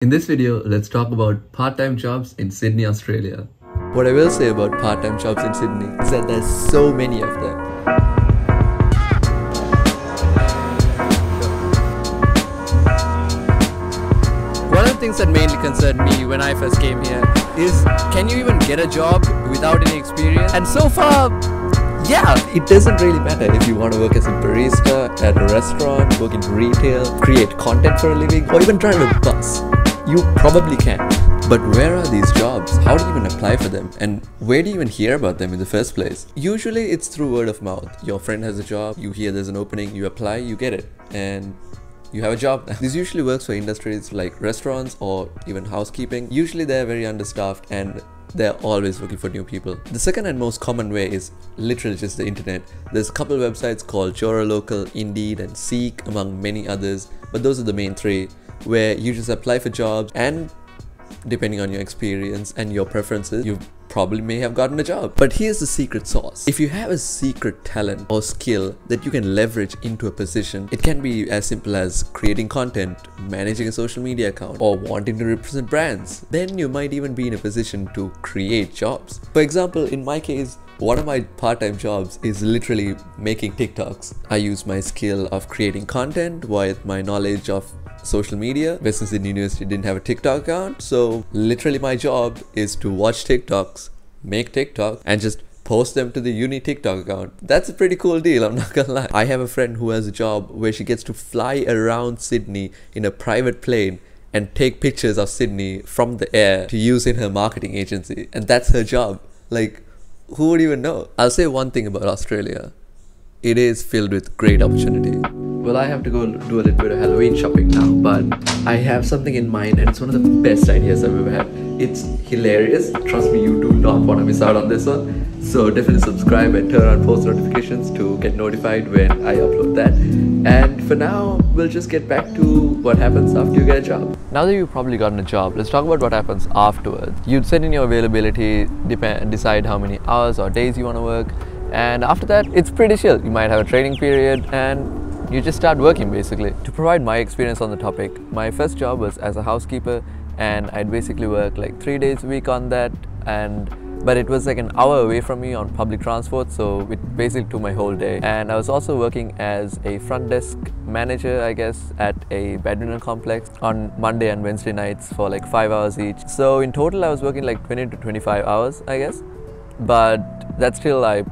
In this video, let's talk about part-time jobs in Sydney, Australia. What I will say about part-time jobs in Sydney is that there's so many of them. One of the things that mainly concerned me when I first came here is, can you even get a job without any experience? And so far, yeah, it doesn't really matter if you want to work as a barista at a restaurant, work in retail, create content for a living, or even drive a bus. You probably can. But where are these jobs? How do you even apply for them? And where do you even hear about them in the first place? Usually it's through word of mouth. Your friend has a job, you hear there's an opening, you apply, you get it, and you have a job. This usually works for industries like restaurants or even housekeeping. Usually they're very understaffed and they're always looking for new people. The second and most common way is literally just the internet. There's a couple of websites called Jora Local, Indeed and Seek, among many others, but those are the main three, where you just apply for jobs, and depending on your experience and your preferences, you probably may have gotten a job. But here's the secret sauce. If you have a secret talent or skill that you can leverage into a position, it can be as simple as creating content, managing a social media account, or wanting to represent brands. Then you might even be in a position to create jobs. For example, in my case, one of my part-time jobs is literally making TikToks. I use my skill of creating content with my knowledge of social media. Western Sydney University didn't have a TikTok account, so literally my job is to watch TikToks, make TikTok, and just post them to the uni TikTok account. That's a pretty cool deal, I'm not gonna lie. I have a friend who has a job where she gets to fly around Sydney in a private plane and take pictures of Sydney from the air to use in her marketing agency, and that's her job. Like, who would even know? I'll say one thing about Australia. It is filled with great opportunity. Well, I have to go do a little bit of Halloween shopping now, but I have something in mind and it's one of the best ideas I've ever had. It's hilarious. Trust me, you do not want to miss out on this one. So definitely subscribe and turn on post notifications to get notified when I upload that. And for now, we'll just get back to what happens after you get a job. Now that you've probably gotten a job, let's talk about what happens afterwards. You'd set in your availability, decide how many hours or days you want to work. And after that, it's pretty chill. You might have a training period and you just start working basically. To provide my experience on the topic, my first job was as a housekeeper, and I'd basically work like 3 days a week on that, but it was like an hour away from me on public transport, so it basically took my whole day. And I was also working as a front desk manager, I guess, at a badminton complex on Monday and Wednesday nights for like 5 hours each. So in total I was working like 20 to 25 hours, I guess. But that's still, I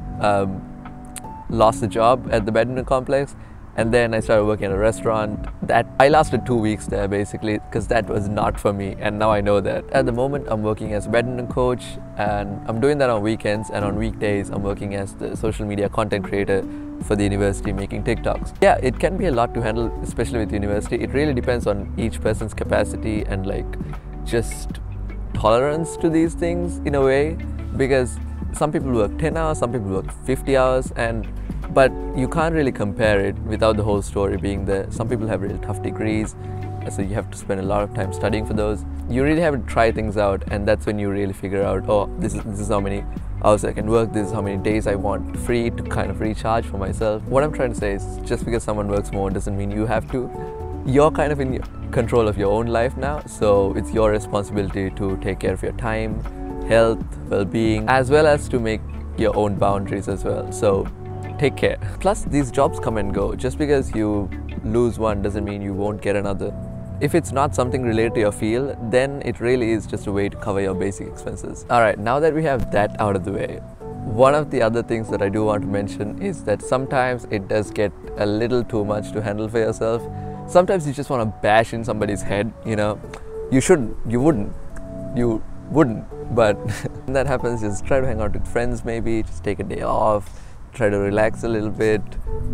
lost the job at the badminton complex, and then I started working at a restaurant. That I lasted 2 weeks there basically, because that was not for me, and now I know that. At the moment I'm working as a badminton coach, and I'm doing that on weekends, and on weekdays I'm working as the social media content creator for the university, making TikToks. Yeah, it can be a lot to handle, especially with university. It really depends on each person's capacity and like just tolerance to these things in a way, because some people work 10 hours, some people work 50 hours, but you can't really compare it without the whole story being there. Some people have really tough degrees, so you have to spend a lot of time studying for those. You really have to try things out, and that's when you really figure out, oh, this is how many hours I can work, this is how many days I want free to kind of recharge for myself. What I'm trying to say is, just because someone works more doesn't mean you have to. You're kind of in control of your own life now, so it's your responsibility to take care of your time, health, well-being, as well as to make your own boundaries as well. So take care. Plus, these jobs come and go. Just because you lose one doesn't mean you won't get another. If it's not something related to your field, then it really is just a way to cover your basic expenses. Alright, now that we have that out of the way, one of the other things that I do want to mention is that sometimes it does get a little too much to handle for yourself. Sometimes you just want to bash in somebody's head, you know. You wouldn't, but when that happens, just try to hang out with friends maybe, just take a day off, try to relax a little bit,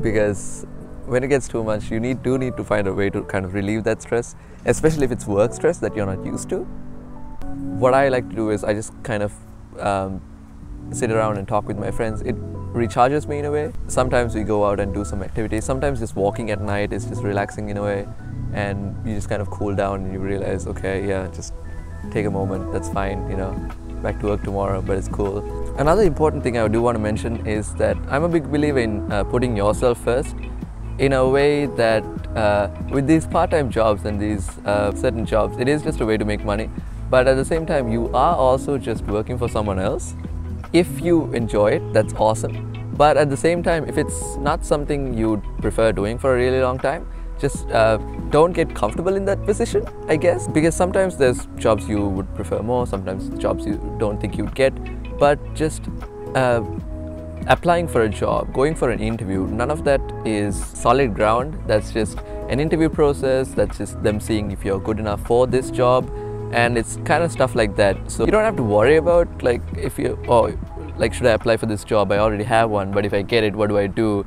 because when it gets too much, you do need to find a way to kind of relieve that stress, especially if it's work stress that you're not used to. What I like to do is I just kind of sit around and talk with my friends. It recharges me in a way. Sometimes we go out and do some activities. Sometimes just walking at night is just relaxing in a way, and you just kind of cool down and you realize, okay, yeah, just take a moment, that's fine, you know, back to work tomorrow, but it's cool. Another important thing I do want to mention is that I'm a big believer in putting yourself first. in a way that with these part-time jobs and these certain jobs, it is just a way to make money, but at the same time you are also just working for someone else. If you enjoy it, that's awesome, but at the same time, if it's not something you'd prefer doing for a really long time, just don't get comfortable in that position, I guess, because sometimes there's jobs you would prefer more, sometimes jobs you don't think you'd get, but just applying for a job, going for an interview, none of that is solid ground. That's just an interview process, that's just them seeing if you're good enough for this job, and it's kind of stuff like that. So you don't have to worry about like if you, oh, like should I apply for this job, I already have one, but if I get it, what do I do?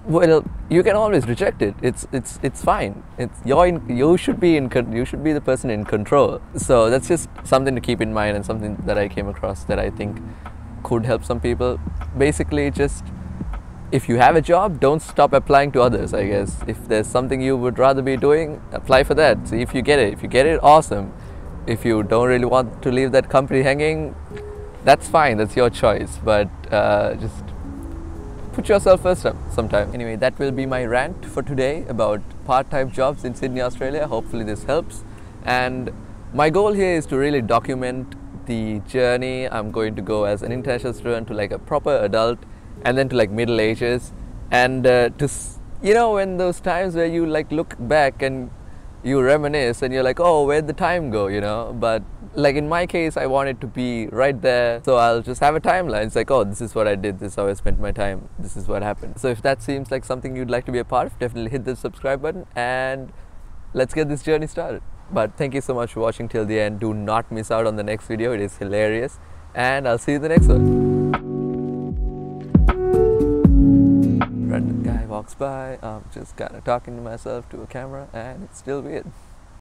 Well, you can always reject it. It's fine. You should be the person in control. So that's just something to keep in mind, and something that I came across that I think could help some people. Basically, just if you have a job, don't stop applying to others, I guess. If there's something you would rather be doing, apply for that. See if you get it. If you get it, awesome. If you don't really want to leave that company hanging, that's fine. That's your choice. But just put yourself first sometime. Anyway, that will be my rant for today about part-time jobs in Sydney, Australia. Hopefully this helps. And my goal here is to really document the journey I'm going to go as an international student to like a proper adult, and then to like middle ages, and you know, when those times where you like look back and you reminisce and you're like, oh, where'd the time go, you know? But like in my case, I want it to be right there, so I'll just have a timeline. It's like, oh, this is what I did, this is how I spent my time, this is what happened. So if that seems like something you'd like to be a part of, definitely hit the subscribe button and let's get this journey started. But thank you so much for watching till the end. Do not miss out on the next video, it is hilarious, and I'll see you in the next one. Random guy walks by, I'm just kind of talking to myself to a camera, and it's still weird.